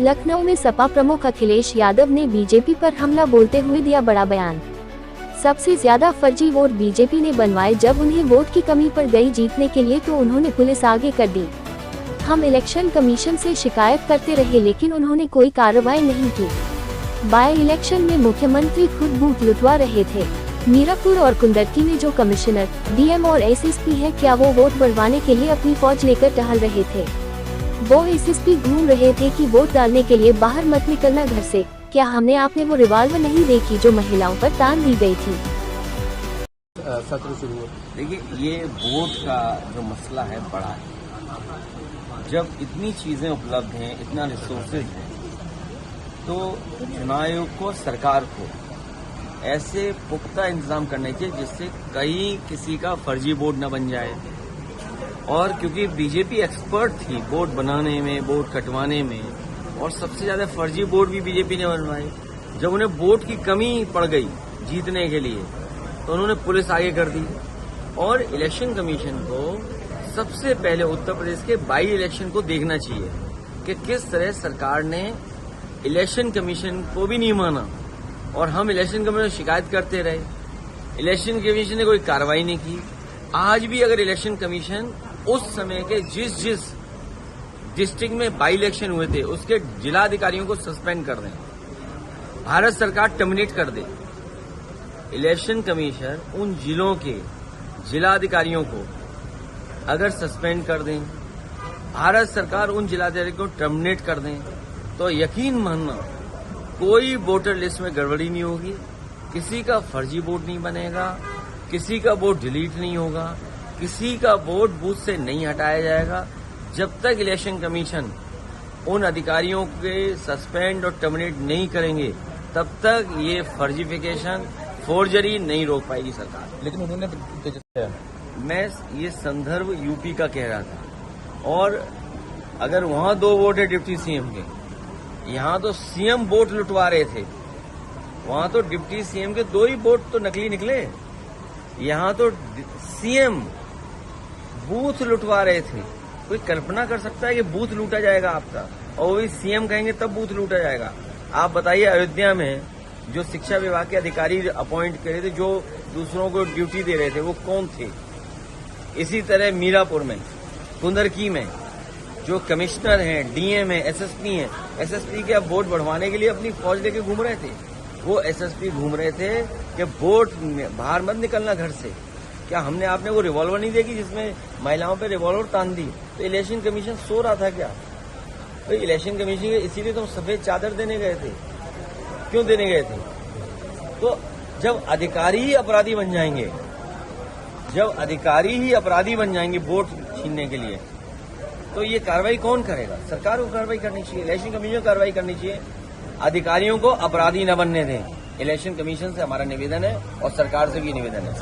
लखनऊ में सपा प्रमुख अखिलेश यादव ने बीजेपी पर हमला बोलते हुए दिया बड़ा बयान। सबसे ज्यादा फर्जी वोट बीजेपी ने बनवाए, जब उन्हें वोट की कमी पड़ गई जीतने के लिए तो उन्होंने पुलिस आगे कर दी। हम इलेक्शन कमीशन से शिकायत करते रहे लेकिन उन्होंने कोई कार्रवाई नहीं की। बाय इलेक्शन में मुख्यमंत्री खुद बूथ लुटवा रहे थे। मीरापुर और कुंदरकी में जो कमिश्नर, डीएम और एसएसपी है, क्या वो वोट बढ़वाने के लिए अपनी फौज लेकर टहल रहे थे? वो एसएसपी घूम रहे थे कि वोट डालने के लिए बाहर मत निकलना घर से। क्या हमने आपने वो रिवॉल्वर नहीं देखी जो महिलाओं पर तान दी गई थी? सत्र शुरू हुआ। देखिए, ये वोट का जो मसला है बड़ा है। जब इतनी चीजें उपलब्ध हैं, इतना रिसोर्सेज है, तो चुनाव आयोग को, सरकार को ऐसे पुख्ता इंतजाम करने चाहिए जिससे कहीं किसी का फर्जी वोट न बन जाए। और क्योंकि बीजेपी एक्सपर्ट थी वोट बनाने में, वोट कटवाने में, और सबसे ज्यादा फर्जी वोट भी बीजेपी ने बनवाए। जब उन्हें वोट की कमी पड़ गई जीतने के लिए तो उन्होंने पुलिस आगे कर दी। और इलेक्शन कमीशन को सबसे पहले उत्तर प्रदेश के बाई इलेक्शन को देखना चाहिए कि किस तरह सरकार ने इलेक्शन कमीशन को भी नहीं माना और हम इलेक्शन कमीशन शिकायत करते रहे। इलेक्शन कमीशन ने कोई कार्रवाई नहीं की। आज भी अगर इलेक्शन कमीशन उस समय के जिस डिस्ट्रिक्ट में बाई इलेक्शन हुए थे उसके जिला अधिकारियों को सस्पेंड कर दें, भारत सरकार टर्मिनेट कर दे, इलेक्शन कमीशन उन जिलों के जिला अधिकारियों को अगर सस्पेंड कर दें, भारत सरकार उन जिलाधिकारियों को टर्मिनेट कर दें, तो यकीन मानना कोई वोटर लिस्ट में गड़बड़ी नहीं होगी, किसी का फर्जी वोट नहीं बनेगा, किसी का वोट डिलीट नहीं होगा, किसी का वोट बूथ से नहीं हटाया जाएगा। जब तक इलेक्शन कमीशन उन अधिकारियों के सस्पेंड और टर्मिनेट नहीं करेंगे तब तक ये फर्जीफिकेशन, फोर्जरी नहीं रोक पाएगी सरकार। लेकिन उन्होंने मैं ये संदर्भ यूपी का कह रहा था। और अगर वहां 2 वोट है डिप्टी सीएम के, यहाँ तो सीएम वोट लुटवा रहे थे। वहां तो डिप्टी सीएम के 2 ही वोट तो नकली निकले। यहाँ तो सीएम बूथ लुटवा रहे थे। कोई कल्पना कर सकता है कि बूथ लूटा जाएगा आपका, और वो भी सीएम कहेंगे तब बूथ लूटा जाएगा? आप बताइए, अयोध्या में जो शिक्षा विभाग के अधिकारी अपॉइंट करे थे, जो दूसरों को ड्यूटी दे रहे थे, वो कौन थे? इसी तरह मीरापुर में, कुंदरकी में जो कमिश्नर हैं, डीएम है, एसएसपी हैं, एसएसपी के अब वोट बढ़वाने के लिए अपनी फौज लेके घूम रहे थे। वो एसएसपी घूम रहे थे कि वोट बाहर मत निकलना घर से। क्या हमने आपने वो रिवॉल्वर नहीं देखी जिसमें महिलाओं पे रिवॉल्वर तान दी? तो इलेक्शन कमीशन सो रहा था क्या? तो इलेक्शन कमीशन इसीलिए तो सफेद चादर देने गए थे। क्यों देने गए थे? तो जब अधिकारी ही अपराधी बन जाएंगे, वोट छीनने के लिए, तो ये कार्रवाई कौन करेगा? सरकार को कार्रवाई करनी चाहिए, इलेक्शन कमीशन को कार्रवाई करनी चाहिए। अधिकारियों को अपराधी न बनने दें। इलेक्शन कमीशन से हमारा निवेदन है और सरकार से भी निवेदन है।